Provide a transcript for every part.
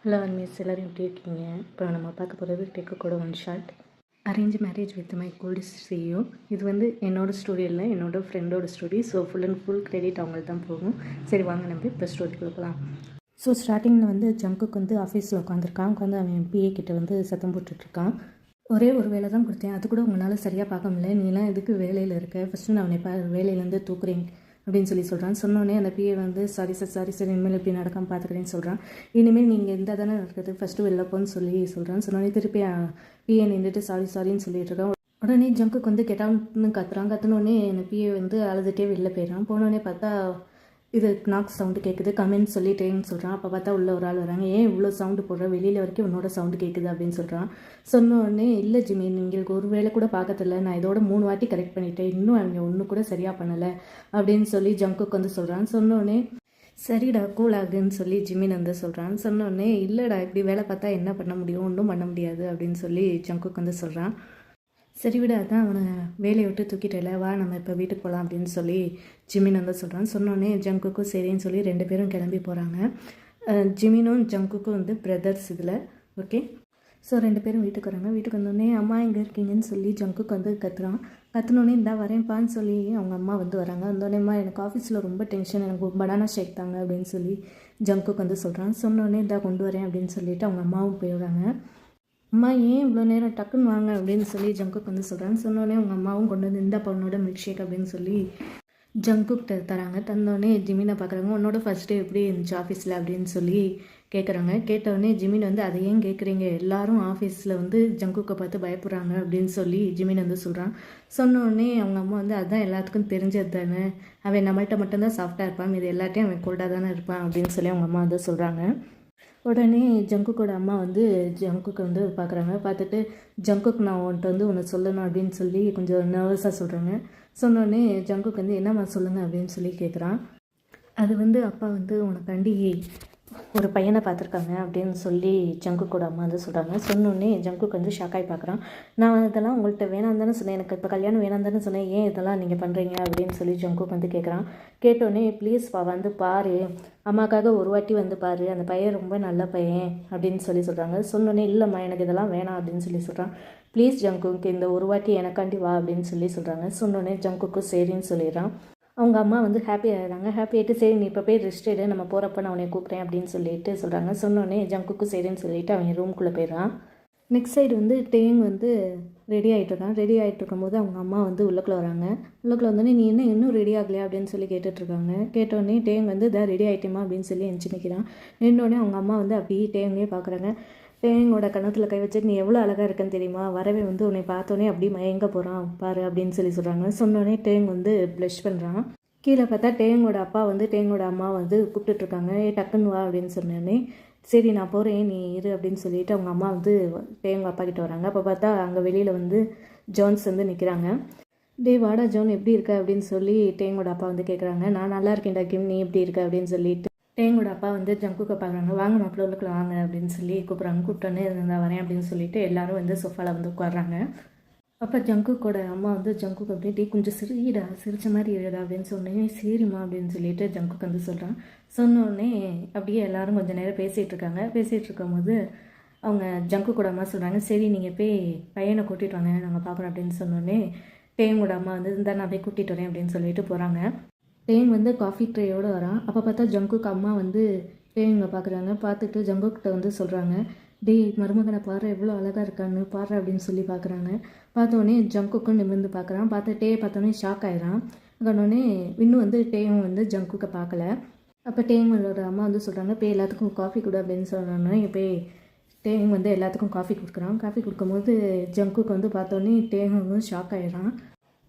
Hello miss, எல்லோரும் எப்படி இருக்கீங்க? இப்போ நம்ம பார்க்க போகிறது decode one shot arrange marriage with my cold CEO. இது வந்து என்னோடய ஸ்டோரி இல்லை, என்னோடய ஃப்ரெண்டோட story. So full and full credit அவங்களுக்கு தான் போகும். சரி வாங்க நம்ம இப்போ ஸ்டோரிக்குள்ள போகலாம். ஸோ ஸ்டார்டிங்கில் வந்து ஜங்குக்கு வந்து ஆஃபீஸில் உட்காந்துருக்கான். உட்காந்து அவன் பிஏ கிட்ட வந்து சத்தம் போட்டுட்ருக்கான். ஒரே ஒரு வேலை தான் கொடுத்தேன், அது கூட உங்களால் சரியாக பார்க்க முடியல. நீலாம் எதுக்கு வேலையில் இருக்க? ஃபஸ்ட்டு நான் அவனை வேலையிலேருந்து தூக்குறேன் அப்படின்னு சொல்கிறான். சொன்னோடனே அந்த பிஏ வந்து சாரி சார் இனிமேல் இப்படி நடக்காமல் பார்த்துக்கிறேன்னு சொல்கிறான். இனிமேல் நீங்கள் இந்த தானே நடக்கிறது, ஃபஸ்ட்டு வெளில போன்னு சொல்கிறான். சொன்னோடனே திருப்பி பிஏ நின்றுட்டு சாரின்னு சொல்லிட்டு இருக்கான். உடனே ஜங்குக்கு வந்து கெட்டான்னு கத்துனோடனே அந்த பிஏ வந்து அழுதுகிட்டே வெளில போயிடறான். போனோடனே பார்த்தா இது நாக் சவுண்டு கேட்குது, கமெண்ட் சொல்லிட்டேன்னு சொல்கிறான். அப்போ பார்த்தா உள்ள ஒரு ஆள் வராங்க. ஏன் இவ்வளோ சவுண்டு போடுற, வெளியில் வரைக்கும் உன்னோட சவுண்டு கேட்குது அப்படின்னு சொல்கிறான். சொன்னோடனே இல்லை ஜிம்மி, எங்களுக்கு ஒரு வேலை கூட பார்க்கறதில்ல, நான் இதோட 3 வாட்டி கரெக்ட் பண்ணிட்டேன், இன்னும் அவங்க ஒன்று கூட சரியாக பண்ணலை அப்படின்னு சொல்லி ஜங்குக்கு வந்து சொல்கிறான். சொன்னோடனே சரிடா கூல் ஆகுதுன்னு சொல்லி ஜிம்மின் வந்து சொல்கிறான். சொன்னோடனே இல்லைடா, இப்படி வேலை பார்த்தா என்ன பண்ண முடியும், ஒன்றும் பண்ண முடியாது அப்படின்னு சொல்லி ஜங்குக்கு வந்து சொல்கிறான். சரி விட, அதான் அவனை வேலையை விட்டு தூக்கிட்டல, வா நம்ம இப்போ வீட்டுக்கு போகலாம் அப்படின்னு சொல்லி ஜிமின் வந்து சொல்கிறான். சொன்னோடனே ஜங்குக்கும் சரின்னு சொல்லி 2 பேரும் கிளம்பி போகிறாங்க. ஜிமினும் ஜங்குக்கும் வந்து பிரதர்ஸ் இதில். ஓகே, ஸோ 2 பேரும் வீட்டுக்கு வராங்க. வீட்டுக்கு வந்தோடனே அம்மா எங்கே இருக்கீங்கன்னு சொல்லி ஜங்குக்கு வந்து கத்துனோடனே இந்தா வரேன்ப்பான்னு சொல்லி அவங்க அம்மா வந்து வராங்க. வந்தோடனேம்மா எனக்கு ஆஃபீஸில் ரொம்ப டென்ஷன், எனக்கு பனானா ஷேக் தாங்க அப்படின்னு சொல்லி ஜங்குக்கு வந்து சொல்கிறான். சொன்னோடனே இந்தா கொண்டு வரேன் அப்படின்னு சொல்லிட்டு அவங்க அம்மாவும் போயிடுறாங்க. அம்மா ஏன் இவ்வளோ நேரம், டக்குன்னு வாங்க அப்படின்னு சொல்லி ஜங்குக்கு வந்து சொல்கிறாங்க. சொன்னோடனே அவங்க அம்மாவும் கொண்டு வந்து இந்த பொண்ணோட மில்க் ஷேக் அப்படின்னு சொல்லி ஜங்குக்கிட்ட தராங்க. தந்தோடனே ஜிமினை பார்க்குறாங்க. உன்னோட ஃபர்ஸ்ட் டே எப்படி இருந்துச்சு ஆஃபீஸில் அப்படின்னு சொல்லி கேட்குறாங்க. கேட்டவுடனே ஜிமின் வந்து அதை ஏன் கேட்குறீங்க, எல்லாரும் ஆஃபீஸில் வந்து ஜங்குக்கை பார்த்து பயப்படுறாங்க அப்படின்னு சொல்லி ஜிமின் வந்து சொல்கிறான். சொன்னோடனே அவங்க அம்மா வந்து அதுதான் எல்லாத்துக்கும் தெரிஞ்சது தானே, அவன் நம்மள்கிட்ட மட்டும்தான் சாஃப்டாக இருப்பான், இது எல்லாத்தையும் அவன் கோல்டாக தானே இருப்பான் அப்படின்னு சொல்லி அவங்க அம்மா வந்து சொல்கிறாங்க. உடனே ஜங்குக்கோட அம்மா வந்து ஜங்குக்கு வந்து பார்க்குறாங்க. பார்த்துட்டு ஜங்குக்கு நான் உன்ட்டு வந்து ஒன்று சொல்லணும் அப்படின்னு சொல்லி கொஞ்சம் நர்வஸாக சொல்கிறாங்க. சொன்னோடனே ஜங்குக்கு வந்து என்னம்மா சொல்லுங்கள் அப்படின்னு சொல்லி கேட்குறான். அது வந்து அப்பா வந்து உனக்காண்டி ஒரு பையனை பார்த்துருக்காங்க அப்படின்னு சொல்லி ஜங்குக்கோட அம்மா வந்து சொல்கிறாங்க. சொன்னோடனே ஜங்குக்கு வந்து ஷாக்காகி பார்க்குறான். நான் இதெல்லாம் உங்கள்கிட்ட வேணாம் தானே சொன்னேன், எனக்கு இப்போ கல்யாணம் வேணாம் தானே சொன்னேன், ஏன் இதெல்லாம் நீங்கள் பண்ணுறீங்க அப்படின்னு சொல்லி ஜங்குக்கு வந்து கேட்குறான். கேட்டோடனே ப்ளீஸ்ப்பா வந்து பாரு, அம்மாக்காக ஒரு வாட்டி வந்து பாரு, அந்த பையன் ரொம்ப நல்ல பையன் அப்படின்னு சொல்லி சொல்கிறாங்க. சொன்னோடனே இல்லைம்மா எனக்கு இதெல்லாம் வேணாம் அப்படின்னு சொல்லி சொல்கிறான். ப்ளீஸ் ஜங்குக்கு இந்த ஒரு வாட்டி எனக்காண்டி வா அப்படின்னு சொல்லி சொல்கிறாங்க. சொன்னோடனே ஜங்குக்கு சரின்னு சொல்லிடுறான். அவங்க அம்மா வந்து ஹாப்பி ஆகிடுறாங்க. ஹாப்பி ஆகிட்டு சரி நீ இப்போ போய் ரெஸ்ட் எடு, நம்ம போகிறப்ப நான் உன்னை கூப்பிட்றேன் அப்படின்னு சொல்லிட்டு சொல்கிறாங்க. சொன்னோடனே ஜங்குக்கு சரின்னு சொல்லிவிட்டு அவங்க ரூம்குள்ளே போயிடுறான். நெக்ஸ்ட் சைடு வந்து டேங் வந்து ரெடி ஆகிட்டுருக்கான். ரெடி ஆகிட்டு இருக்கும்போது அவங்க அம்மா வந்து உள்ளக்குள்ளே வராங்க. உள்ளக்குள்ளே வந்தோடனே நீ என்ன இன்னும் ரெடி ஆகலையா அப்படின்னு சொல்லி கேட்டுட்ருக்காங்க. கேட்டோடனே டேங் வந்து ரெடி ஆகிட்டேமா அப்படின்னு சொல்லி எஞ்சி நிற்கிறான். நின்னோடனே அவங்க அம்மா வந்து அப்படியே டேங்கே பார்க்குறாங்க. டேங்கோட கணத்தில் கை வச்சுட்டு நீ எவ்வளோ அழகாக இருக்குன்னு தெரியுமா, வரவே வந்து உன்னை பார்த்தோன்னே அப்படி மயங்க போகிறான் பாரு அப்படின்னு சொல்லி சொல்கிறாங்க. சொன்னோடனே டேங் வந்து ப்ளஷ் பண்ணுறான். கீழே பார்த்தா டேங்கோட அப்பா வந்து டேங்கோட அம்மா வந்து கூப்பிட்டுட்ருக்காங்க. டக்குன்னு வா அப்படின்னு சொன்னோடனே சரி நான் போகிறேன் நீ இரு அப்படின்னு சொல்லிட்டு அவங்க அம்மா வந்து டேங்க அப்பா கிட்ட வராங்க. அப்போ பார்த்தா அங்கே வெளியில் வந்து ஜோன்ஸ் வந்து நிற்கிறாங்க. டே வாடா ஜோன் எப்படி இருக்க அப்படின்னு சொல்லி டேங்கோட அப்பா வந்து கேட்குறாங்க. நான் நல்லா இருக்கேன்டா கிம், நீ எப்படி இருக்க அப்படின்னு சொல்லிட்டு டேங்கோட அப்பா வந்து ஜங்குக்கு பார்க்குறாங்க. வாங்க மாப்பிள்ள உள்ளுக்குள்ள வாங்க அப்படின்னு சொல்லி கூப்பிட்றாங்க. கூப்பிட்டோன்னே நான் வரேன் அப்படின்னு சொல்லிட்டு எல்லாரும் வந்து சோஃபாவில் வந்து உட்காடுறாங்க. அப்போ ஜங்குக்கோட அம்மா வந்து ஜங்குக்கு அப்படியே கொஞ்சம் சிரிச்ச மாதிரி இருடா அப்படின்னு சொன்னேன். சரிம்மா அப்படின்னு சொல்லிட்டு ஜங்குக்கு வந்து சொல்கிறான். சொன்னோடனே அப்படியே எல்லாரும் கொஞ்சம் நேரம் பேசிகிட்டு இருக்காங்க. பேசிகிட்டு இருக்கும்போது அவங்க ஜங்குக்கோட அம்மா சொல்கிறாங்க, சரி நீங்கள் போய் பையனை கூட்டிகிட்டு வாங்க நாங்கள் பார்க்குறோம் அப்படின்னு சொன்னோடனே டேங்கோட அம்மா வந்து இந்த நான் போய் கூட்டிகிட்டு வரேன் அப்படின்னு சொல்லிட்டு போகிறாங்க. டேங் வந்து காஃபி ட்ரேயோடு வரான். அப்போ பார்த்தா ஜங்குக்கு அம்மா வந்து டேங்கை பார்க்குறாங்க. பார்த்துட்டு ஜங்குக்கிட்ட வந்து சொல்கிறாங்க, டே மருமகனை பாரு எவ்வளோ அழகாக இருக்கான்னு பாரு அப்படின்னு சொல்லி பார்க்குறாங்க. பார்த்தோன்னே ஜங்குக்கும் நிமிர்ந்து பார்க்குறான். பார்த்து டே பார்த்தோன்னே ஷாக் ஆகிடான். அதனோடனே இன்னும் வந்து டேயும் வந்து ஜங்குக்கை பார்க்கல. அப்போ டேங்கோட அம்மா வந்து சொல்கிறாங்க, போய் எல்லாத்துக்கும் காஃபி கொடு அப்படின்னு சொன்னோன்னே போய் டேங் வந்து எல்லாத்துக்கும் காஃபி கொடுக்குறான். காஃபி கொடுக்கும்போது ஜங்குக்கு வந்து பார்த்தோன்னே டேங் வந்து ஷாக் ஆகிடான்.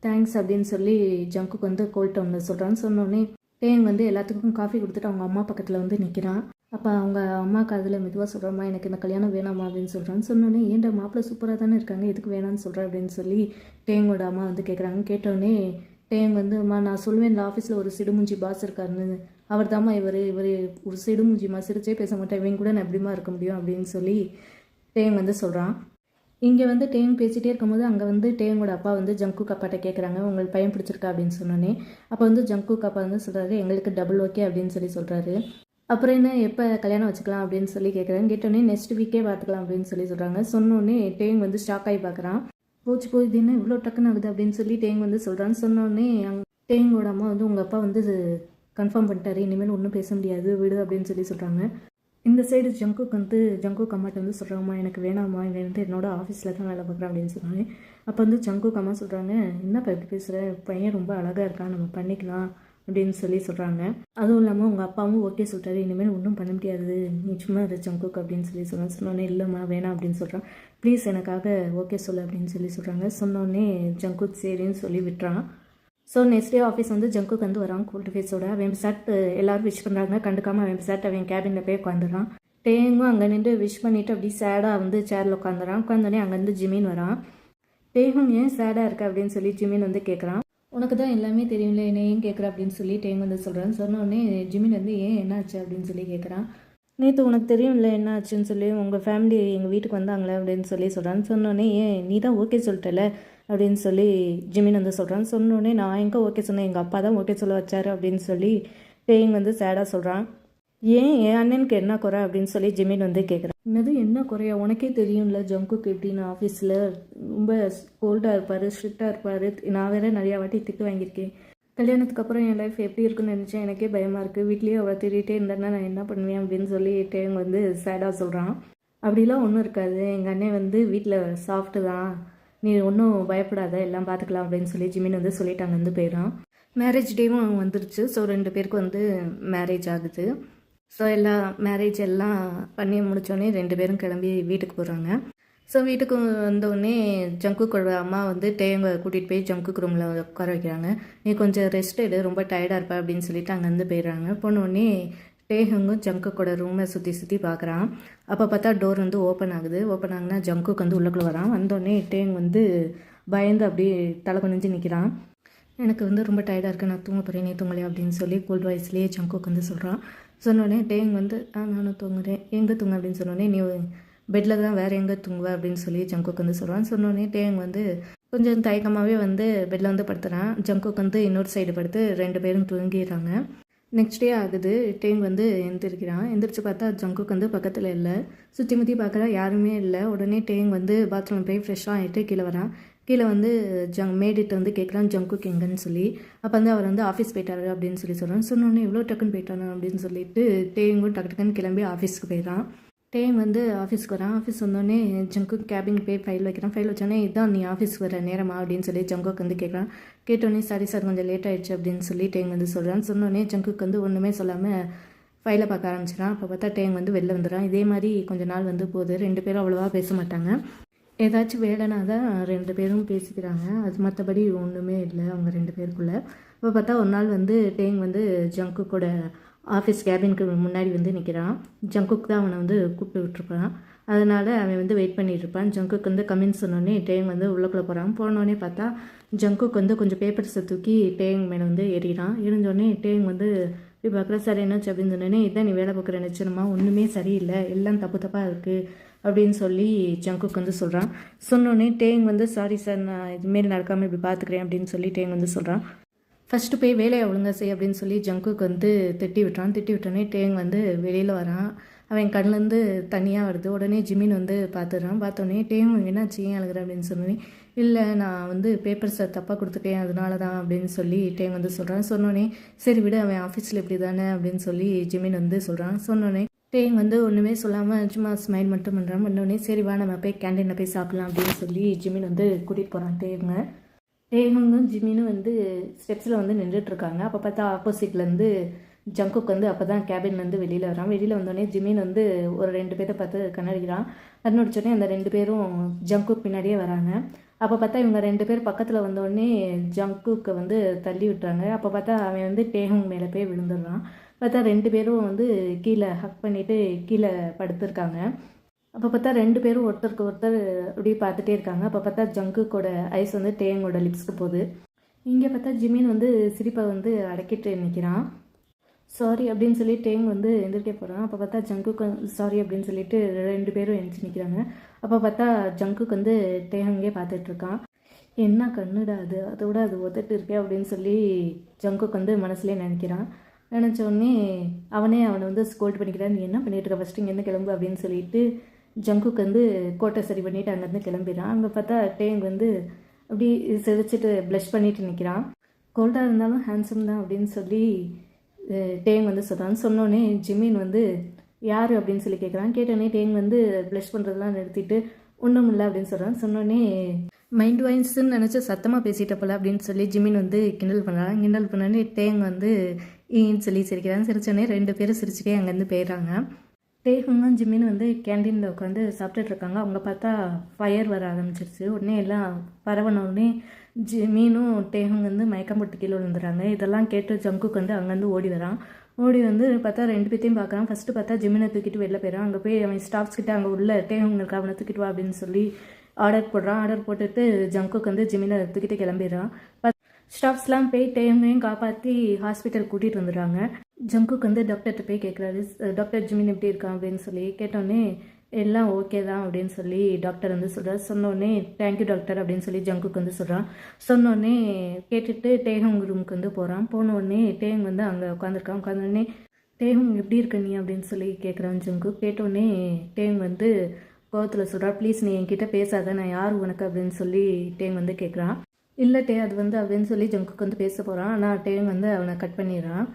தேங்க்ஸ் அப்படின்னு சொல்லி ஜங்குக்கு வந்து கோல்ட் ஒன்று சொல்கிறான்னு. சொன்னோடனே டேங் வந்து எல்லாத்துக்கும் காஃபி கொடுத்துட்டு அவங்க அம்மா பக்கத்தில் வந்து நிற்கிறான். அப்போ அவங்க அம்மாவுக்கு அதில் மெதுவாக சொல்கிறோம்மா எனக்கு இந்த கல்யாணம் வேணாமா அப்படின்னு சொல்கிறான்னு. சொன்னோடனே ஏன்டா மாப்பிள்ளை சூப்பராக தானே இருக்காங்க, எதுக்கு வேணான்னு சொல்கிறேன் அப்படின்னு சொல்லி டேங்கோட அம்மா வந்து கேட்குறாங்க. கேட்டோடனே டேங் வந்து அம்மா நான் சொல்லுவேன் இந்த ஆஃபீஸில் ஒரு சிடுமுஞ்சி பாஸ் இருக்காருன்னு, அவர் தாம்மா இவர் ஒரு சிடுமுஞ்சிமா, சிரிச்சே பேச மாட்டேன், இவங்க கூட நான் எப்படிமா இருக்க முடியும் அப்படின்னு சொல்லி டேங் வந்து சொல்கிறான். இங்கே வந்து டேங் பேசிகிட்டே இருக்கும்போது அங்கே வந்து டேங்கோட அப்பா வந்து ஜங்குக்கு அப்பாட்ட கேட்குறாங்க, உங்களுக்கு பையன் பிடிச்சிருக்கா அப்படின்னு சொன்னோன்னே அப்போ வந்து ஜங்குக்கு அப்பா வந்து சொல்கிறாரு, எங்களுக்கு டபுள் ஓகே அப்படின்னு சொல்லி சொல்கிறாரு. அப்புறம் என்ன எப்போ கல்யாணம் வச்சுக்கலாம் அப்படின்னு சொல்லி கேட்குறேன். கேட்டோடனே நெக்ஸ்ட் வீக்கே பார்த்துக்கலாம் அப்படின்னு சொல்லி சொல்கிறாங்க. சொன்னோடனே டேங் வந்து ஸ்டாக் ஆகி பார்க்குறான். போச்சு இது என்ன இவ்வளோ டக்குன்னு ஆகுது அப்படின்னு சொல்லி டேங் வந்து சொல்கிறான்னு. சொன்னோடனே டேங்கோட அம்மா வந்து உங்கள் அப்பா வந்து கன்ஃபார்ம் பண்ணிட்டாரு, இனிமேல் ஒன்றும் பேச முடியாது விடு அப்படின்னு சொல்லி சொல்கிறாங்க. இந்த சைடு ஜங்குக் அம்மாட்ட வந்து சொல்கிறாங்கம்மா எனக்கு வேணாம்மா, இவன் வந்து என்னோட ஆஃபீஸில் தான் வேலை பார்க்குறேன் அப்படின்னு சொன்னாங்க. அப்போ வந்து ஜங்குக் அம்மா சொல்கிறாங்க, என்னப்பா எப்படி பேசுகிற, பையன் ரொம்ப அழகாக இருக்கான், நம்ம பண்ணிக்கலாம் அப்படின்னு சொல்லி சொல்கிறாங்க. அதுவும் இல்லாமல் உங்கள் அப்பாவும் ஓகே சொல்லிட்டாரு, இனிமேல் ஒன்றும் பண்ண முடியாது, நீ சும்மா இரு ஜங்குக் அப்படின்னு சொல்லி சொல்கிறேன். சொன்னோன்னே இல்லைம்மா வேணாம் அப்படின்னு சொல்கிறான். ப்ளீஸ் எனக்காக ஓகே சொல்லு அப்படின்னு சொல்லி சொல்கிறாங்க. சொன்னோடனே ஜங்குக் சரின்னு சொல்லி விட்டுறான். ஸோ நெக்ஸ்ட் டே ஆஃபீஸ் வந்து ஜங்குக் வந்து வரான் கோல்டு ஃபேஸோட. அவன் சாட் எல்லோரும் விஷ் பண்ணுறாங்க, கண்டுக்காமல் அவன் சாட் அவன் கேபினில் போய் உட்காந்துறான். டேங்கும் அங்கே நின்று விஷ் பண்ணிவிட்டு அப்படி சேடாக வந்து சேரில் உட்காந்துறான். உட்காந்தோடனே அங்கேருந்து ஜிமின் வரான். டேங்கும் ஏன் சேடாக இருக்க அப்படின்னு சொல்லி ஜிமின் வந்து கேட்குறான். உனக்கு தான் எல்லாமே தெரியும்ல, என்ன ஏன் கேட்குற அப்படின்னு சொல்லி டேங் வந்து சொல்கிறான்னு. சொன்னோடனே ஜிமின் வந்து ஏன் என்னாச்சு அப்படின்னு சொல்லி கேட்குறான். நேற்று உனக்கு தெரியும்ல என்ன ஆச்சுன்னு சொல்லி, உங்கள் ஃபேமிலி எங்கள் வீட்டுக்கு வந்தாங்களே அப்படின்னு சொல்லி சொல்கிறான்னு. சொன்னோடனே ஏன் நீ தான் ஓகே சொல்லிட்டல அப்படின்னு சொல்லி ஜிமின் வந்து சொல்கிறான். சொன்னோடனே நான் எங்கே ஓகே சொன்னேன், எங்கள் அப்பா தான் ஓகே சொல்ல வச்சாரு அப்படின்னு சொல்லி டேங் வந்து சேடாக சொல்கிறான். ஏன் என் அண்ணனுக்கு என்ன குறை அப்படின்னு சொல்லி ஜிமின் வந்து கேட்குறான். என்னது என்ன குறையா, உனக்கே தெரியும்ல ஜங்குக்கு எப்படின்னு ஆஃபீஸில் ரொம்ப கோல்டாக இருப்பார், ஸ்ட்ரிக்டாக இருப்பார். நான் வேறு நிறையா வாட்டி திட்டு வாங்கியிருக்கேன். கல்யாணத்துக்கு அப்புறம் என் லைஃப் எப்படி இருக்குன்னு நினச்சேன், எனக்கே பயமாக இருக்குது. வீட்லேயே அவளை திட்டிகிட்டே இருந்தேன்னா நான் என்ன பண்ணுவேன் அப்படின்னு சொல்லி டேங் வந்து சேடாக சொல்கிறான். அப்படிலாம் ஒன்றும் இருக்காது, எங்கள் அண்ணன் வந்து வீட்டில் சாஃப்ட்டு தான், நீ ஒன்றும் பயப்படாத, எல்லாம் பார்த்துக்கலாம் அப்படின்னு சொல்லி ஜிமின் வந்து சொல்லிட்டாங்க வந்து போயிடான். மேரேஜ் டேவும் வந்துருச்சு. ஸோ 2 பேருக்கு வந்து மேரேஜ் ஆகுது. ஸோ மேரேஜ் எல்லாம் பண்ணி முடித்தோடனே 2 பேரும் கிளம்பி வீட்டுக்கு போகிறாங்க. ஸோ வீட்டுக்கு வந்தோடனே ஜங்குக்கோட அம்மா வந்து டேங்கை கூட்டிகிட்டு போய் ஜங்குக்கு ரூமில் உட்கார வைக்கிறாங்க. நீ கொஞ்சம் ரெஸ்ட் எடு, ரொம்ப டயர்டாக இருப்பா அப்படின்னு சொல்லிட்டு அங்கேருந்து போயிடுறாங்க. போனோடனே டேஹங்கும் ஜங்குக்கோட ரூமை சுற்றி பார்க்குறான். அப்போ பார்த்தா டோர் வந்து ஓப்பன் ஆகுது. ஓப்பன் ஆகுனா ஜங்குக்கு வந்து உள்ளுக்குள்ளே வரான். வந்தோடனே டேங் வந்து பயந்து அப்படியே தலை குனிஞ்சு நிற்கிறான். எனக்கு வந்து ரொம்ப டயர்டாக இருக்குது, நான் தூங்க போகிறேன், நீ தூங்கலையா அப்படின்னு சொல்லி கோல்ட் வாய்ஸ்லேயே ஜங்குக்கு வந்து சொல்கிறான். சொன்னோடனே டேங் வந்து நானும் தூங்குறேன், எங்கே தூங்க அப்படின்னு சொன்னோடனே நீ பெட்டில் தான் வேறு எங்கே தூங்குவ அப்படின்னு சொல்லி ஜங்குக்கு வந்து சொல்கிறான். சொன்னோடனே டேங் வந்து கொஞ்சம் தயக்கமாகவே வந்து பெட்டில் வந்து படுத்துகிறான். ஜங்குக்கு வந்து இன்னொரு சைடு படுத்து 2 பேரும் தூங்கிடுறாங்க. நெக்ஸ்ட் டே ஆகுது. டேங் வந்து எந்திரிக்கிறான். எந்திரிச்சு பார்த்தா ஜங்குக்கு வந்து பக்கத்தில் இல்லை. சுற்றி முற்றி பார்க்குறா, யாருமே இல்லை. உடனே டேங் வந்து பாத்ரூம் போய் ஃப்ரெஷ்ஷாக ஆகிட்டு கீழே வரான். கீழே வந்து மேடிட்டு வந்து கேட்குறான் ஜங்குக்கு எங்கன்னு சொல்லி. அப்போ வந்து அவர் வந்து ஆஃபீஸ் போயிட்டாரு அப்படின்னு சொல்லி சொல்கிறான். சொன்னோன்னே இவ்வளோ டக்குன்னு போயிட்டானு அப்படின்னு சொல்லிட்டு டேங்கும் டக்குன்னு கிளம்பி ஆஃபீஸ்க்கு போயிடறான். டேங் வந்து ஆஃபீஸ்க்கு வரான். ஆஃபீஸ் வந்தோடனே ஜங்குக்கு கேபின் போய் ஃபைல் வைக்கிறான். ஃபைல் வச்சோடனே இதான் நீ ஆஃபீஸ்க்கு வர நேரமா அப்படின்னு சொல்லி ஜங்குக்கு வந்து கேட்குறான். கேட்டோடனே சாரி சார் கொஞ்சம் லேட் ஆகிடுச்சு அப்படின்னு சொல்லி டேங் வந்து சொல்கிறான். சொன்னோடனே ஜங்குக்கு வந்து ஒன்றுமே சொல்லாமல் ஃபைலை பார்க்க ஆரம்பிச்சிடான். அப்போ பார்த்தா டேங் வந்து வெளில வந்துடுறான். இதே மாதிரி கொஞ்ச நாள் வந்து போகுது. 2 பேரும் அவ்வளோவா பேச மாட்டாங்க. ஏதாச்சும் வேலைனா தான் 2 பேரும் பேசிக்கிறாங்க. அது மற்றபடி ஒன்றுமே இல்லை அவங்க 2 பேருக்குள்ளே. இப்போ பார்த்தா ஒரு நாள் வந்து டேங் வந்து ஜங்குக்கோட ஆஃபீஸ் கேபினுக்கு முன்னாடி வந்து நிற்கிறான். ஜங்குக் தான் அவனை வந்து கூப்பிட்டு விட்டுருப்பான். அதனால் அவன் வந்து வெயிட் பண்ணிட்டு இருப்பான். ஜங்குக் வந்து கமின்னு சொன்னோடனே டேங் வந்து உள்ளக்குள்ளே போகிறான். போனோடனே பார்த்தா ஜங்குக் வந்து கொஞ்சம் பேப்பர்ஸை தூக்கி டேங் மேலே வந்து எறிகிறான். எரிஞ்சோடனே டேங் வந்து இப்படி பார்க்குற சார் என்னாச்சு அப்படின்னு சொன்னோடனே இதான் நீ வேலை பார்க்குற நிச்சயமா ஒன்றுமே சரியில்லை, எல்லாம் தப்பாக இருக்குது அப்படின்னு சொல்லி ஜங்குக் வந்து சொல்கிறான். சொன்னோடனே டேங் வந்து சாரி சார் நான் இதுமாரி நடக்காமல் இப்படி பார்த்துக்கிறேன் அப்படின்னு சொல்லி டேங் வந்து சொல்கிறான். ஃபஸ்ட்டு போய் வேலையை ஒழுங்காக செய் அப்படின்னு சொல்லி ஜங்குக்கு வந்து திட்டி விட்டோன்னே டேங் வந்து வெளியில் வரான். அவன் கண்ணிலேருந்து தனியாக வருது. உடனே ஜிமின் வந்து பார்த்துடுறான். பார்த்தோன்னே டேங் என்னாச்சு ஏன் அழுகிற அப்படின்னு சொன்னோன்னே இல்லை நான் வந்து பேப்பர்ஸை தப்பாக கொடுத்துட்டேன் அதனால தான் அப்படின்னு சொல்லி டேங் வந்து சொல்கிறான். சொன்னோன்னே சரி விடு அவன் ஆஃபீஸில் இப்படி தானே அப்படின்னு சொல்லி ஜிமின் வந்து சொல்கிறான். சொன்னோன்னே டேங் வந்து ஒன்றுமே சொல்லாமல் சும்மா ஸ்மைல் மட்டும் பண்ணுறான். பண்ணோடனே சரி வா நம்ம போய் கேண்டீனில் போய் சாப்பிட்லாம் அப்படின்னு சொல்லி ஜிமின் வந்து கூட்டிகிட்டு போகிறான். டேங்கும் ஜிமினும் வந்து ஸ்டெப்ஸில் வந்து நின்றுட்டுருக்காங்க. அப்போ பார்த்தா ஆப்போசிட்லேருந்து ஜங்குக் வந்து அப்போ தான் கேபின்லேருந்து வெளியில் வரான். வெளியில் வந்தோடனே ஜிமின் வந்து ஒரு 2 பேரை பார்த்து கண்ணடிக்கிறான். கண்ணடிச்சோடனே அந்த 2 பேரும் ஜங்குக் பின்னாடியே வராங்க. அப்போ பார்த்தா இவங்க 2 பேர் பக்கத்தில் வந்தோடனே ஜங்குக்கை வந்து தள்ளி விட்டுறாங்க. அப்போ பார்த்தா அவன் வந்து டேங் மேலே போய் விழுந்துடுறான். பார்த்தா 2 பேரும் வந்து கீழே ஹக் பண்ணிவிட்டு கீழே படுத்துருக்காங்க. அப்போ பார்த்தா 2 பேரும் ஒருத்தருக்கு ஒருத்தர் அப்படியே பார்த்துட்டே இருக்காங்க. அப்போ பார்த்தா ஜங்குக்கோட ஐஸ் வந்து டேங்கோட லிப்ஸ்க்கு போகுது. இங்கே பார்த்தா ஜிமின் வந்து சிரிப்பை வந்து அடக்கிட்டு நிற்கிறான். சாரி அப்படின்னு சொல்லி டேங் வந்து எந்திரிக்க போகிறான். அப்போ பார்த்தா ஜங்குக்கு சாரி அப்படின்னு சொல்லிட்டு 2 பேரும் எழுந்துச்சு நிற்கிறாங்க. அப்போ பார்த்தா ஜங்குக்கு வந்து டேங்கே பார்த்துட்ருக்கான். என்ன கண்ணுடா அது, அதோட அது ஒத்துட்டு இருக்கே அப்படின்னு சொல்லி ஜங்குக்கு வந்து மனசுலேயே நினைக்கிறான். நினச்ச உடனே அவனை வந்து ஸ்கோல்ட் பண்ணிக்கிறான். நீ என்ன பண்ணிட்டு இருக்க, ஃபஸ்ட்டு இங்கேருந்து கிளம்பு அப்படின்னு சொல்லிட்டு ஜங்குக்கு வந்து கோட்டை சரி பண்ணிவிட்டு அங்கேருந்து கிளம்பிடுறான். அங்கே பார்த்தா டேங் வந்து அப்படி சிரிச்சிட்டு ப்ளஷ் பண்ணிட்டு நிற்கிறான். கோல்டாக இருந்தாலும் ஹேண்ட்ஸம் தான் அப்படின்னு சொல்லி டேங் வந்து சொல்கிறான். சொன்னோடனே ஜிமின் வந்து யார் அப்படின்னு சொல்லி கேட்குறான். கேட்டோடனே டேங் வந்து ப்ளஷ் பண்ணுறதுலாம் நிறுத்திட்டு ஒன்றும் இல்லை அப்படின்னு சொல்கிறான். சொன்னோடனே மைண்ட் வாய்ஸ்ன்னு நினச்சி சத்தமாக பேசிட்ட போல அப்படின்னு சொல்லி ஜிமின் வந்து கிண்டல் பண்ணுறான். கிண்டல் பண்ணோடனே டேங் வந்து ஈன்னு சொல்லி சிரிக்கிறான். சிரிச்சோடனே 2 பேரும் சிரிச்சுட்டே அங்கேருந்து போயிடுறாங்க. டேஹுங்கும் ஜிமின் வந்து கேண்டீனில் உட்காந்து சாப்பிட்டுட்டு இருக்காங்க. அவங்க பார்த்தா ஃபயர் வர ஆரம்பிச்சிருச்சு. உடனே எல்லாம் பரவனோடனே ஜிமினும் டேஹுங் வந்து மயக்கம் போட்டு கீழே விழுந்துறாங்க. இதெல்லாம் கேட்டு ஜங்குக்கு வந்து அங்கேருந்து ஓடி வரான். ஓடி வந்து பார்த்தா 2 பேர்த்தையும் பார்க்குறான். ஃபஸ்ட்டு பார்த்தா ஜிமினை தூக்கிட்டு வெளில போயிடறான். அங்கே போய் அவன் ஸ்டாஃப்ஸ் கிட்ட அங்கே உள்ள டேஹுங் இருக்கா, அவனை தூக்கிட்டு வா அப்படின்னு சொல்லி ஆர்டர் போடுறான். ஆர்டர் போட்டுட்டு ஜங்குக்கு வந்து ஜிமினை தூக்கிட்டு கிளம்பிடுறான். ஸ்டாஃப்ஸ்லாம் போய் டேங்கையும் காப்பாற்றி ஹாஸ்பிட்டல் கூட்டிகிட்டு வந்துடுறாங்க. ஜங்குக்கு வந்து டாக்டர்கிட்ட போய் கேட்குறாரு, டாக்டர் ஜிமின் எப்படி இருக்கான் அப்படின்னு சொல்லி. கேட்டோடனே எல்லாம் ஓகே தான் அப்படின்னு சொல்லி டாக்டர் வந்து சொல்கிறார். சொன்னோடனே தேங்க்யூ டாக்டர் அப்படின்னு சொல்லி ஜங்குக்கு வந்து சொல்கிறான். சொன்னோடனே கேட்டுட்டு டேஹுங் ரூமுக்கு வந்து போகிறான். போனோடனே டேங் வந்து அங்கே உட்காந்துருக்கான். உட்காந்தோடனே டேஹுங் எப்படி இருக்க நீ அப்படின்னு சொல்லி கேட்குறான் ஜங்கு. கேட்டோடனே டேங் வந்து கோவத்தில் சொல்கிறான், ப்ளீஸ் நீ என்கிட்ட பேசாத, நான் யார் உனக்கு அப்படின்னு சொல்லி டேங் வந்து கேட்குறான். இல்லை டே அது வந்து அப்படின்னு சொல்லி ஜங்குக்கு வந்து பேச போகிறான். ஆனால் டேங் வந்து அவனை கட் பண்ணிடுறான்.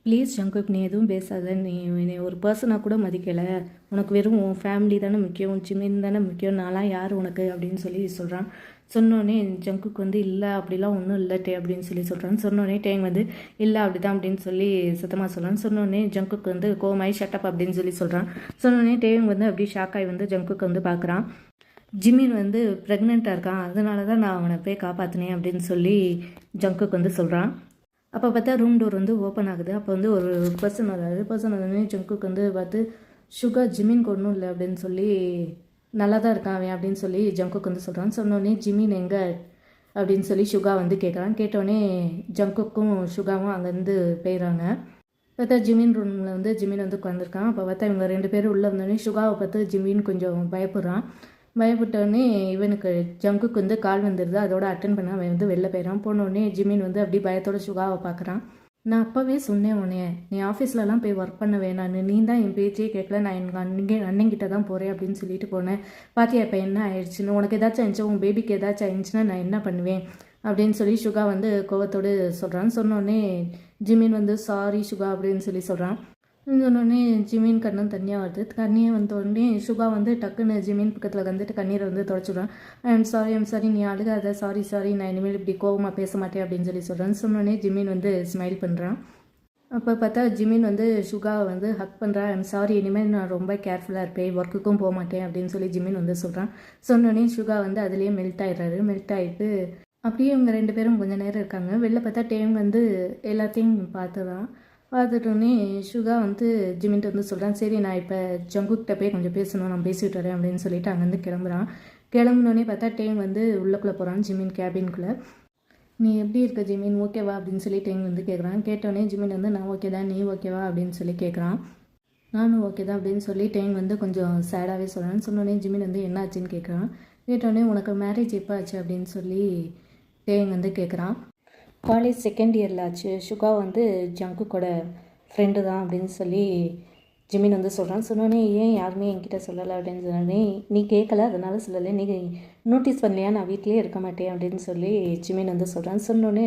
ப்ளீஸ் ஜங்குக் நீ எதுவும் பேசாத, நீ ஒரு பர்சனாக கூட மதிக்கலை, உனக்கு வெறும் உன் ஃபேமிலி தானே முக்கியம், ஜிமின் தானே முக்கியம், நான்லாம் யார் உனக்கு அப்படின்னு சொல்லி சொல்கிறான். சொன்னோடனே ஜங்குக்கு வந்து இல்லை அப்படிலாம் ஒன்றும் இல்லை டே அப்படின்னு சொல்லி சொல்கிறான். சொன்னோடனே டேங் வந்து இல்லை அப்படி தான் அப்படின்னு சொல்லி சுத்தமாக சொல்கிறான். சொன்னோடனே ஜங்குக்கு வந்து கோமாய் ஷட்டப் அப்படின்னு சொல்லி சொல்கிறான். சொன்னோடனே டேங் வந்து அப்படி ஷாக்காகி வந்து ஜங்குக்கு வந்து பார்க்குறான். ஜிமின் வந்து ப்ரெக்னெண்ட்டாக இருக்கான், அதனால தான் நான் அவனை போய் காப்பாற்றினேன் அப்படின்னு சொல்லி ஜங்குக்கு வந்து சொல்கிறான். அப்போ பார்த்தா ரூம் டோர் வந்து ஓப்பன் ஆகுது. அப்போ வந்து ஒரு பர்சன் வராது. பர்சன் வந்தோடனே ஜங்குக்கு வந்து பார்த்து சுகா ஜிமின் ஒன்றும் இல்லை அப்படின்னு சொல்லி நல்லா தான் இருக்கான் அவன் அப்படின்னு சொல்லி ஜங்குக்கு வந்து சொல்கிறான். சொன்னோடனே ஜிமின் எங்கே அப்படின்னு சொல்லி சுகா வந்து கேட்குறான். கேட்டோடனே ஜங்குக்கும் சுகாவும் அங்கேருந்து போயிடறாங்க. பார்த்தா ஜிமின் ரூமில் வந்து ஜிமின் வந்து உட்காந்துருக்கான். அப்போ பார்த்தா இவங்க 2 பேரும் உள்ளே வந்தோடனே சுகாவை பார்த்து ஜிமின் கொஞ்சம் பயப்படுறான். பயப்பட்டோடனே இவனுக்கு ஜங்குக்கு வந்து கால் வந்துடுது. அதோட அட்டன் பண்ண அவன் வந்து வெளில போயிடான். போனோடனே ஜிமின் வந்து அப்படி பயத்தோட சுகாவை பார்க்குறான். நான் அப்போவே சொன்னேன் உடனே, நீ ஆஃபீஸ்லலாம் போய் ஒர்க் பண்ண வேணான்னு, நீ தான் என் பேச்சே கேட்கல, நான் எங்கள் அண்ணங்கிட்ட தான் போகிறேன் அப்படின்னு சொல்லிட்டு போனேன். பாத்தியா இப்போ என்ன ஆயிடுச்சுன்னு, உனக்கு ஏதாச்சும் ஆயிடுச்சு, உன் பேபிக்கு ஏதாச்சும் ஆயிடுச்சுன்னா நான் என்ன பண்ணுவேன் அப்படின்னு சொல்லி சுகா வந்து கோவத்தோடு சொல்கிறான். சொன்னோடனே ஜிமின் வந்து சாரி சுகா அப்படின்னு சொல்லி சொல்கிறான். சொன்னோடனே ஜிமின் கண்ணும் தண்ணியாக வருது. கண்ணியை வந்தோடனே சுகா வந்து டக்குன்னு ஜிமின் பக்கத்தில் வந்துட்டு கண்ணீரை வந்து தொடச்சிடுறான். ஐம் சாரி நீ அழுகாத, சாரி நான் இனிமேல் இப்படி கோவமாக பேச மாட்டேன் அப்படின்னு சொல்லி சொல்கிறான். சொன்னோடனே ஜிமின் வந்து ஸ்மைல் பண்ணுறான். அப்போ பார்த்தா ஜிமின் வந்து சுகாவை வந்து ஹக் பண்ணுறா. ஐம் சாரி, இனிமேல் நான் ரொம்ப கேர்ஃபுல்லாக இருப்பேன், ஒர்க்குக்கும் போக மாட்டேன் அப்படின்னு சொல்லி ஜிமின் வந்து சொல்கிறான். சொன்னோடனே சுகா வந்து அதுலேயே மெல்ட் ஆகிடுறாரு. மெல்ட் ஆகிட்டு அப்படியே இவங்க 2 பேரும் கொஞ்சம் நேரம் இருக்காங்க. வெளில பார்த்தா டேம் வந்து எல்லாத்தையும் பார்த்துட்டோன்னே சுகா வந்து ஜிமின்ட்டு வந்து சொல்கிறான், சரி நான் இப்போ ஜங்குக்கிட்ட போய் கொஞ்சம் பேசணும், நான் பேசிவிட்டு வரேன் அப்படின்னு சொல்லிட்டு அங்கேருந்து கிளம்புறான். கிளம்புனோடனே பார்த்தா டேங் வந்து உள்ளக்குள்ளே போகிறான் ஜிமின் கேபின்குள்ளே. நீ எப்படி இருக்க ஜிமின், ஓகேவா அப்படின்னு சொல்லி டேங் வந்து கேட்குறான். கேட்டோடனே ஜிமின் வந்து நான் ஓகே தான், நீ ஓகேவா அப்படின்னு சொல்லி கேட்குறான். நானும் ஓகே தான் அப்படின்னு சொல்லி டேங் வந்து கொஞ்சம் சேடாகவே சொல்கிறான்னு. சொன்னோடனே ஜிமின் வந்து என்ன ஆச்சுன்னு கேட்குறான். கேட்டோடனே உனக்கு மேரேஜ் எப்போ ஆச்சு அப்படின்னு சொல்லி டேங் வந்து கேட்குறான். காலேஜ் செகண்ட் இயரில் ஆச்சு. சுகா வந்து ஜங்குக்கோட ஃப்ரெண்டு தான் அப்படின்னு சொல்லி ஜிமின் வந்து சொல்கிறான். சொன்னோடனே ஏன் யாருமே என்கிட்ட சொல்லலை அப்படின்னு சொன்னோடனே நீ கேட்கல அதனால சொல்லலை, நீ நோட்டீஸ் பண்ணலையா நான் வீட்டிலே இருக்க மாட்டேன் அப்படின்னு சொல்லி ஜிமின் வந்து சொல்கிறான். சொன்னோடனே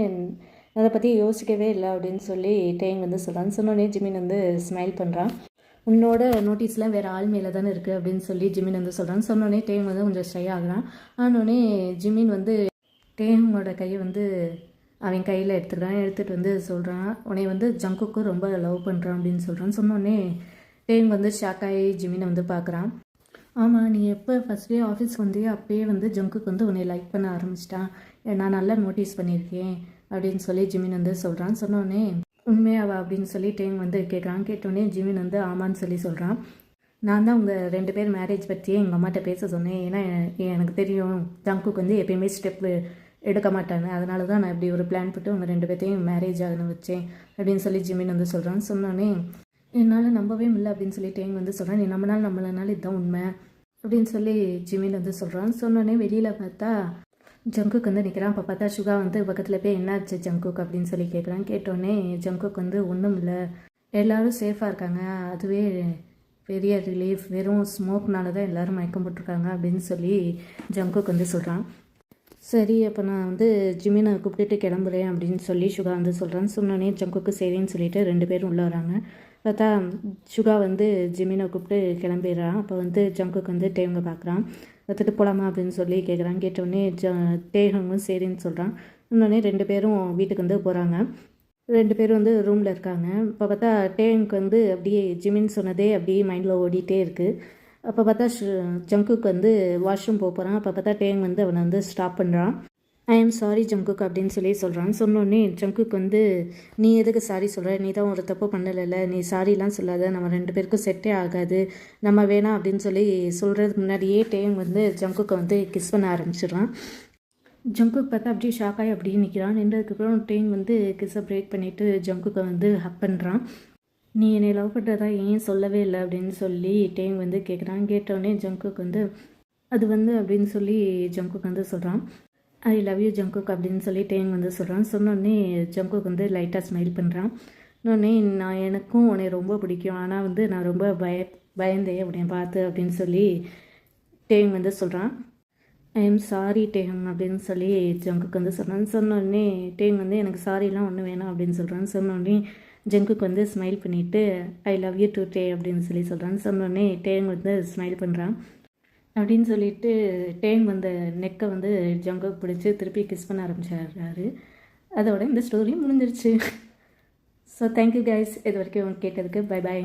அதை பற்றி யோசிக்கவே இல்லை அப்படின்னு சொல்லி டேங் வந்து சொல்கிறான். சொன்னோடனே ஜிமின் வந்து ஸ்மைல் பண்ணுறான். உன்னோட நோட்டீஸ்லாம் வேறு ஆள் மேலே தானே இருக்குது அப்படின்னு சொல்லி ஜிமின் வந்து சொல்கிறான். சொன்னோடனே டேங் வந்து கொஞ்சம் ஷை ஆகுறான். ஆனோடனே ஜிமின் வந்து டேங்கோட கையை வந்து அவன் கையில் எடுத்துகிட்டு வந்து சொல்கிறான், உன்னை வந்து ஜங்குக்கு ரொம்ப லவ் பண்ணுறான் அப்படின்னு சொல்கிறான். சொன்னோடனே டேங் வந்து ஷாக்காகி ஜிமினை வந்து பார்க்குறான். ஆமாம், நீ எப்போ ஃபஸ்ட் டே ஆஃபீஸ் வந்தியோ அப்போயே வந்து ஜங்குக்கு வந்து உன்னை லைக் பண்ண ஆரம்பிச்சிட்டான், நான் நல்லா நோட்டீஸ் பண்ணியிருக்கேன் அப்படின்னு சொல்லி ஜிமின் வந்து சொல்கிறான். சொன்னோடனே உண்மையாவா அப்படின்னு சொல்லி டேங் வந்து கேட்குறான். கேட்டோடனே ஜிமின் வந்து ஆமான்னு சொல்லி சொல்கிறான். நான் தான் உங்கள் 2 பேர் மேரேஜ் பற்றியே எங்கள் அம்மாட்ட பேச சொன்னேன். ஏன்னா எனக்கு தெரியும் ஜங்குக்கு வந்து எப்பயுமே ஸ்டெப்பு எடுக்க மாட்டாங்க, அதனால தான் நான் இப்படி ஒரு பிளான் போட்டு உங்கள் 2 பேர்த்தையும் மேரேஜ் ஆகணும் வச்சேன் அப்படின்னு சொல்லி ஜிமின் வந்து சொல்கிறான். சொன்னோன்னே என்னால் நம்பவே இல்லை அப்படின்னு சொல்லி டேங் வந்து சொல்கிறான். நீ நம்மளால இதுதான் உண்மை அப்படின்னு சொல்லி ஜிமின் வந்து சொல்கிறான். சொன்னோடனே வெளியில் பார்த்தா ஜங்குக் வந்து நிற்கிறான். அப்போ பார்த்தா சுகா வந்து பக்கத்தில் போய் என்னாச்சு ஜங்குக் அப்படின்னு சொல்லி கேட்குறான். கேட்டோடனே ஜங்குக் வந்து ஒன்றும் இல்லை, எல்லோரும் சேஃபாக இருக்காங்க, அதுவே பெரிய ரிலீஃப், வெறும் ஸ்மோக்னால தான் எல்லோரும் மயக்கம் போட்டிருக்காங்க அப்படின்னு சொல்லி ஜங்குக் வந்து சொல்கிறான். சரி அப்போ நான் வந்து ஜிமினை கூப்பிட்டுட்டு கிளம்புறேன் அப்படின்னு சொல்லி சுகா வந்து சொல்கிறான். சொன்னோடனே ஜங்குக்கு சரின்னு சொல்லிட்டு 2 பேரும் உள்ளே வராங்க. பார்த்தா சுகா வந்து ஜிமினை கூப்பிட்டு கிளம்பிடுறான். அப்போ வந்து ஜங்குக்கு வந்து டேங்க பார்க்குறான். பார்த்துட்டு போகலாமா அப்படின்னு சொல்லி கேட்குறான். கேட்டோடனே டேகங்கும் சரின்னு சொல்கிறான். இன்னொன்னே 2 பேரும் வீட்டுக்கு வந்து போகிறாங்க. 2 பேரும் வந்து ரூமில் இருக்காங்க. இப்போ பார்த்தா டேங்க்கு வந்து அப்படியே ஜிமின் சொன்னதே அப்படியே மைண்டில் ஓடிட்டே இருக்குது. அப்போ பார்த்தா ஜங்குக்கு வந்து வாஷ்ரூம் போகிறான். அப்போ பார்த்தா டேங் வந்து அவனை வந்து ஸ்டாப் பண்ணுறான். ஐ எம் சாரி ஜங்குக் அப்படின்னு சொல்லி சொல்கிறான். சொன்னோடனே ஜங்குக் வந்து நீ எதுக்கு சாரி சொல்கிற, நீ தான் ஒரு தப்பு பண்ணலைல்ல, நீ சாரிலாம் சொல்லாத, நம்ம 2 பேருக்கும் செட்டே ஆகாது, நம்ம வேணாம் அப்படின்னு சொல்லி சொல்கிறதுக்கு முன்னாடியே டேங் வந்து ஜங்குக்கை வந்து கிஸ் பண்ண ஆரம்பிச்சிடுறான். ஜங்குக் பார்த்தா அப்படியே ஷாக்காகி அப்படியே நிற்கிறான். நின்றதுக்கப்புறம் டேங் வந்து கிஸ்ஸை பிரேக் பண்ணிவிட்டு ஜங்குக்கை வந்து ஹக் பண்ணுறான். நீ என்னை லவ் பண்ணுறதா ஏன் சொல்லவே இல்லை அப்படின்னு சொல்லி டேங் வந்து கேட்குறான். கேட்டோடனே ஜங்குக் வந்து அது வந்து அப்படின்னு சொல்லி ஜங்குக் வந்து சொல்கிறான். ஐ லவ் யூ ஜங்குக் அப்படின்னு சொல்லி டேங் வந்து சொல்கிறான். சொன்னோடனே ஜங்குக் வந்து லைட்டாக ஸ்மைல் பண்ணுறான். இன்னொன்னே நான் எனக்கும் உன்னை ரொம்ப பிடிக்கும், ஆனால் வந்து நான் ரொம்ப பயந்தேன் உன்னை பார்த்து அப்படின்னு சொல்லி டேங் வந்து சொல்கிறான். ஐ எம் சாரி டேங் அப்படின்னு சொல்லி ஜங்குக் வந்து சொல்கிறான். சொன்னோடனே டேங் வந்து எனக்கு சாரிலாம் ஒன்றும் வேணாம் அப்படின்னு சொல்கிறான். சொன்னோடனே ஜங்குக்கு வந்து ஸ்மைல் பண்ணிவிட்டு I love you to day அப்படின்னு சொல்லி சொல்கிறான். சொன்னோடனே டேங் வந்து ஸ்மைல் பண்ணுறான். அப்படின்னு சொல்லிட்டு டேங் வந்து நெக்கை வந்து ஜங்குக்கு பிடிச்சி திருப்பி கிஸ் பண்ண ஆரம்பிச்சிடுறாரு. அதோட இந்த ஸ்டோரி முடிஞ்சிருச்சு. ஸோ தேங்க்யூ கைஸ், இது வரைக்கும் கேட்டதுக்கு பை பாய்.